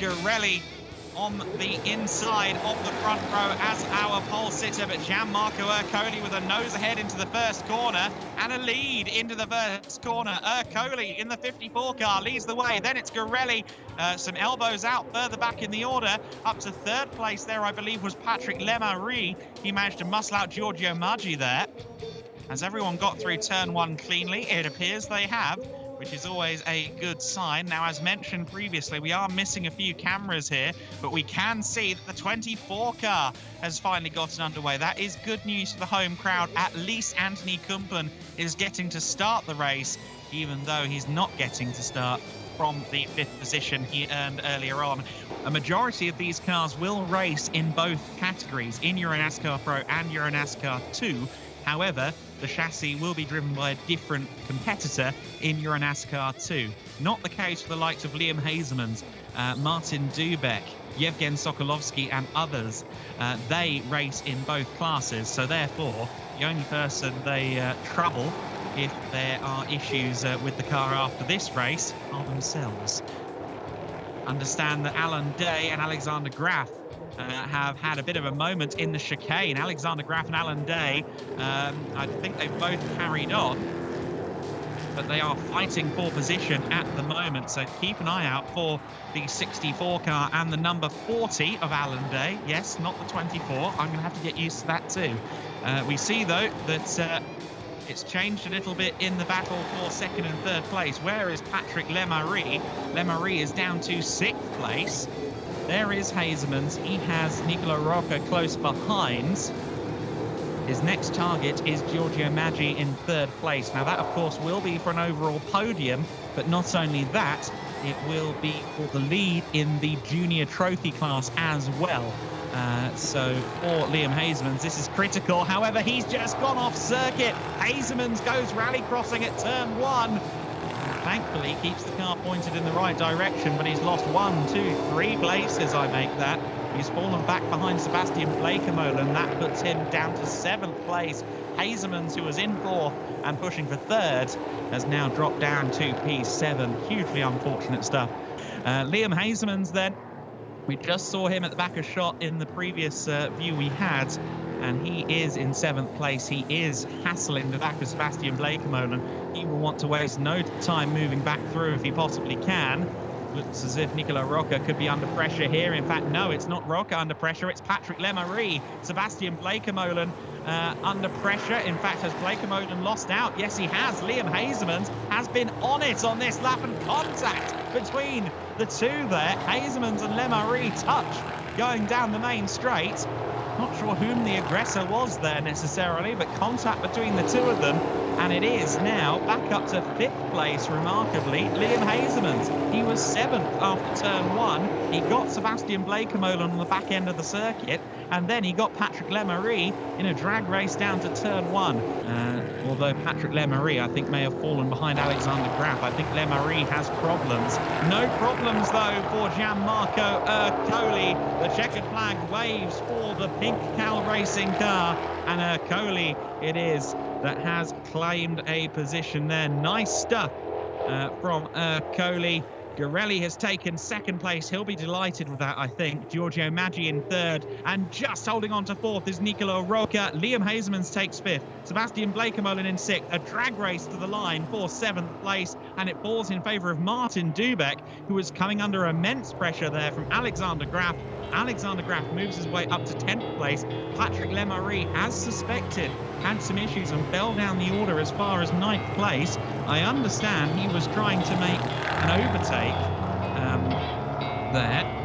Garelli on the inside of the front row as our pole sitter, but Gianmarco Ercoli with a nose ahead into the first corner and a lead into the first corner. Ercoli in the 54 car leads the way. Then it's Garelli, some elbows out further back in the order. Up to third place there, I believe, was Patrick Lemarie. He managed to muscle out Giorgio Maggi there. Has everyone got through turn one cleanly? It appears they have, which is always a good sign. Now, as mentioned previously, we are missing a few cameras here, but we can see that the 24 car has finally gotten underway. That is good news for the home crowd. At least Anthony Kumpen is getting to start the race, even though he's not getting to start from the 5th position he earned earlier on. A majority of these cars will race in both categories, in NASCAR Pro and NASCAR 2. However, the chassis will be driven by a different competitor in NASCAR 2. Not the case for the likes of Liam Hazelmans, Martin Dubek, Yevgen Sokolovsky and others. They race in both classes, so therefore the only person they trouble if there are issues with the car after this race are themselves. Understand that Alan Day and Alexander Graf have had a bit of a moment in the chicane. Alexander Graf and Alan Day, I think they've both carried on, but they are fighting for position at the moment. So keep an eye out for the 64 car and the number 40 of Alan Day. Yes, not the 24. I'm going to have to get used to that too. We see, though, that it's changed a little bit in the battle for second and third place. Where is Patrick Lemarie? Lemarie is down to 6th place. There is Hazelmans. He has Nicola Rocca close behind. His next target is Giorgio Maggi in 3rd place. Now that, of course, will be for an overall podium, but not only that, it will be for the lead in the junior trophy class as well. So for Liam Hazelmans, this is critical. However, he's just gone off circuit. Hazelmans goes rally crossing at turn 1. Thankfully, keeps the car pointed in the right direction, but he's lost 1, 2, 3 places, I make that. He's fallen back behind Sebastian Blekemolen. That puts him down to 7th place. Hazelmans, who was in 4th and pushing for 3rd, has now dropped down to P7. Hugely unfortunate stuff. Liam Hazelmans, then, we just saw him at the back of shot in the previous view we had, and he is in 7th place. He is hassling the back of Sebastian Blekemolen. He will want to waste no time moving back through if he possibly can. Looks as if Nicola Rocca could be under pressure here. In fact, no, it's not Rocca under pressure, it's Patrick Lemarie. Sebastian Blekemolen under pressure. In fact, has Blekemolen lost out? Yes, he has. Liam Hazelmans has been on it on this lap, and contact between the two there. Hazelmans and Lemarie touch going down the main straight. Not sure whom the aggressor was there necessarily, but contact between the two of them. And it is now back up to 5th place, remarkably, Liam Hazelmans. He was 7th after turn 1. He got Sebastian Blekemolen on the back end of the circuit, and then he got Patrick Lemarie in a drag race down to turn 1. Although Patrick Lemarie, I think, may have fallen behind Alexander Graf. I think Lemarie has problems. No problems, though, for Gianmarco Ercoli. The checkered flag waves for the pink Cal Racing car, and Ercoli it is that has claimed a position there. Nice stuff from Ercoli. Garelli has taken 2nd place. He'll be delighted with that, I think. Giorgio Maggi in 3rd. And just holding on to 4th is Nicola Rocca. Liam Hazelmans takes 5th. Sebastian Blekemolen in 6th. A drag race to the line for 7th place. And it falls in favour of Martin Dubek, who is coming under immense pressure there from Alexander Graf. Alexander Graf moves his way up to 10th place. Patrick Lemarie, as suspected, had some issues and fell down the order as far as 9th place. I understand he was trying to make an overtake there.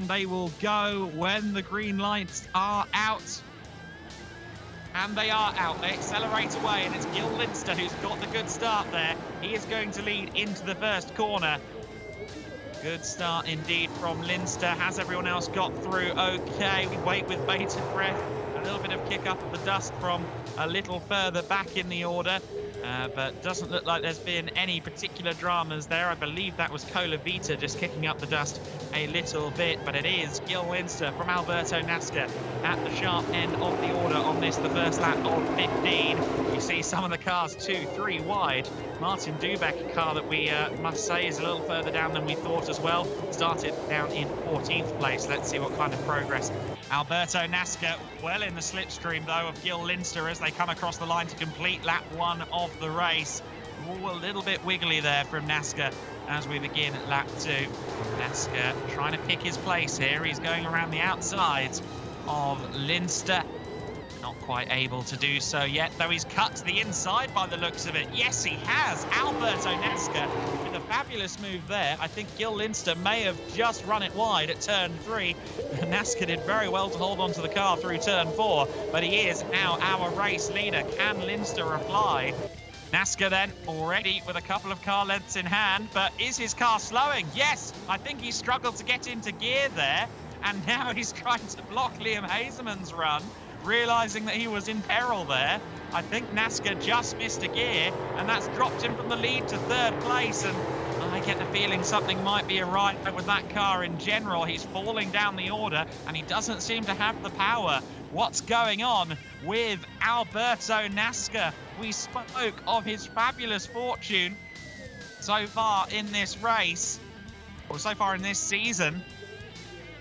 and they will go when the green lights are out. And they are out. They accelerate away, and it's Gil Linster who's got the good start there. He is going to lead into the first corner. Good start indeed from Linster. Has everyone else got through? Okay, we wait with bated breath. A little bit of kick up of the dust from a little further back in the order. But doesn't look like there's been any particular dramas there. I believe that was Colavita just kicking up the dust a little bit, but it is Gil Linster from Alberto NASCAR at the sharp end of the order on this, the first lap of 15. You see some of the cars 2-3 wide. Martin Dubek, a car that we must say is a little further down than we thought as well, started down in 14th place. Let's see what kind of progress Alberto NASCAR well in the slipstream though of Gil Linster as they come across the line to complete lap 1 of the race. Ooh, a little bit wiggly there from NASCAR as we begin at lap 2. NASCAR trying to pick his place here. He's going around the outsides of Linster. Not quite able to do so yet, though he's cut to the inside by the looks of it. Yes, he has. Alberto NASCAR with a fabulous move there. I think Gil Linster may have just run it wide at turn 3. NASCAR did very well to hold onto the car through turn 4, but he is now our race leader. Can Linster reply? NASCAR then already with a couple of car lengths in hand, but is his car slowing? Yes, I think he struggled to get into gear there, and now he's trying to block Liam Hazeman's run, realizing that he was in peril there. I think NASCAR just missed a gear, and that's dropped him from the lead to 3rd place, and I get the feeling something might be awry with that car in general. He's falling down the order, and he doesn't seem to have the power. What's going on with Alberto NASCAR? We spoke of his fabulous fortune so far in this race, or so far in this season.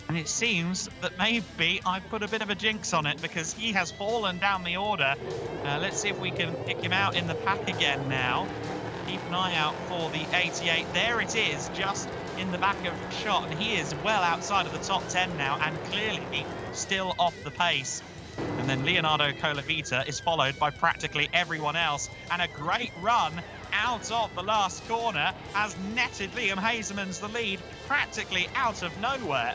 And it seems that maybe I've put a bit of a jinx on it because he has fallen down the order. Let's see if we can pick him out in the pack again now. Keep an eye out for the 88. There it is, just in the back of shot. And he is well outside of the top 10 now and clearly still off the pace. And then Leonardo Colavita is followed by practically everyone else. And a great run out of the last corner has netted Liam Hazeman's the lead practically out of nowhere.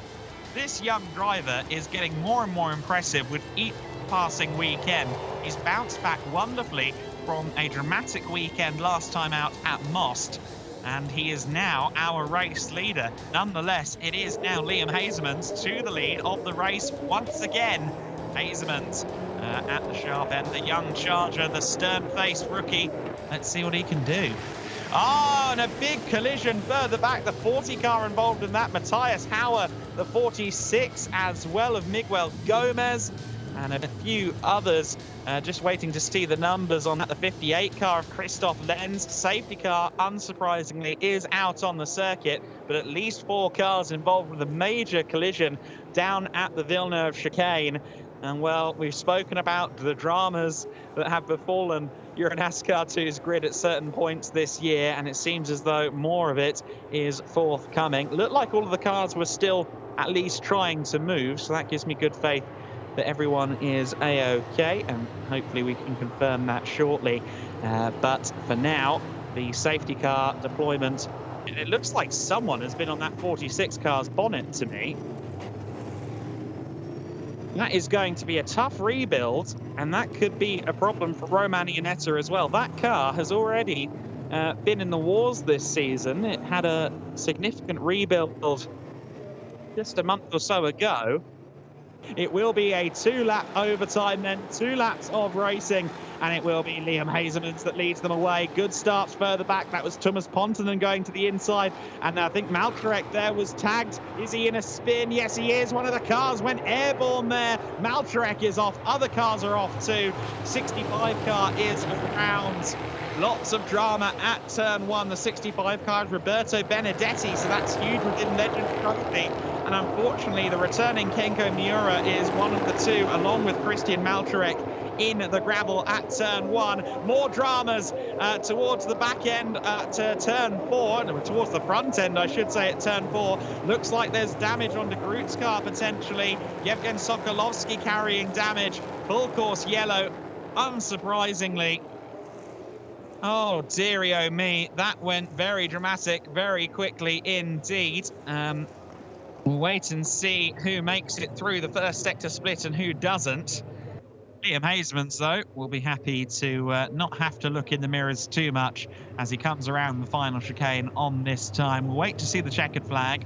This young driver is getting more and more impressive with each passing weekend. He's bounced back wonderfully from a dramatic weekend last time out at Most, and he is now our race leader. Nonetheless, it is now Liam Hazeman's to the lead of the race once again. Hazeman's at the sharp end, the young charger, the stern-faced rookie. Let's see what he can do. Oh, and a big collision further back. The 40 car involved in that. Matthias Hauer, the 46, as well of Miguel Gomez. And a few others just waiting to see the numbers on that. The 58 car of Christoph Lenz. Safety car, unsurprisingly, is out on the circuit. But at least 4 cars involved with a major collision down at the Villeneuve chicane. And, well, we've spoken about the dramas that have befallen Eurascar 2's grid at certain points this year, and it seems as though more of it is forthcoming. Looked like all of the cars were still at least trying to move, so that gives me good faith that everyone is A-OK, and hopefully we can confirm that shortly. But for now, the safety car deployment, it looks like someone has been on that 46 car's bonnet to me. That is going to be a tough rebuild, and that could be a problem for Roman Iannetta as well. That car has already been in the wars this season. It had a significant rebuild just a month or so ago. It will be a 2-lap overtime then, 2 laps of racing, and it will be Liam Hazeman's that leads them away. Good starts further back. That was Thomas Pontonen going to the inside, and I think Maltrek there was tagged. Is he in a spin? Yes, he is. One of the cars went airborne there. Maltrek is off. Other cars are off too. 65 car is around. Lots of drama at turn 1. The 65 car is Roberto Benedetti, so that's huge within Legend Trophy. And unfortunately, the returning Kenko Miura is one of the 2, along with Christian Maltrek, in the gravel at turn 1. More dramas towards the back end to turn 4, no, towards the front end, I should say, at turn 4. Looks like there's damage on de Groot's car, potentially. Yevgen Sokolovsky carrying damage. Full course yellow, unsurprisingly. Oh, dearie oh me. That went very dramatic, very quickly indeed. We'll wait and see who makes it through the first sector split and who doesn't. Liam Hasemans, though, will be happy to not have to look in the mirrors too much as he comes around the final chicane on this time. We'll wait to see the checkered flag,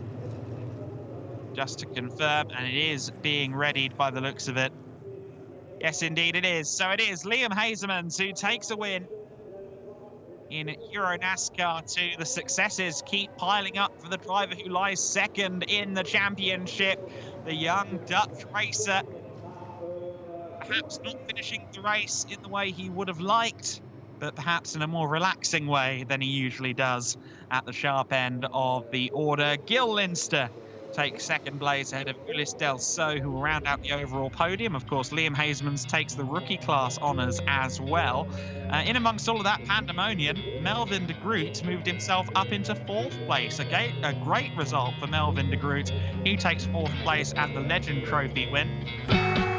just to confirm, and it is being readied by the looks of it. Yes, indeed it is. So it is Liam Hasemans who takes a win in Euro NASCAR 2. The successes keep piling up for the driver who lies second in the championship, the young Dutch racer. Perhaps not finishing the race in the way he would have liked, but perhaps in a more relaxing way than he usually does at the sharp end of the order. Gil Linster takes second place ahead of Ulysse Del So, who will round out the overall podium. Of course, Liam Hasemans takes the rookie class honours as well. In amongst all of that pandemonium, Melvin de Groot moved himself up into fourth place. A great result for Melvin de Groot. He takes fourth place at the Legend Trophy win.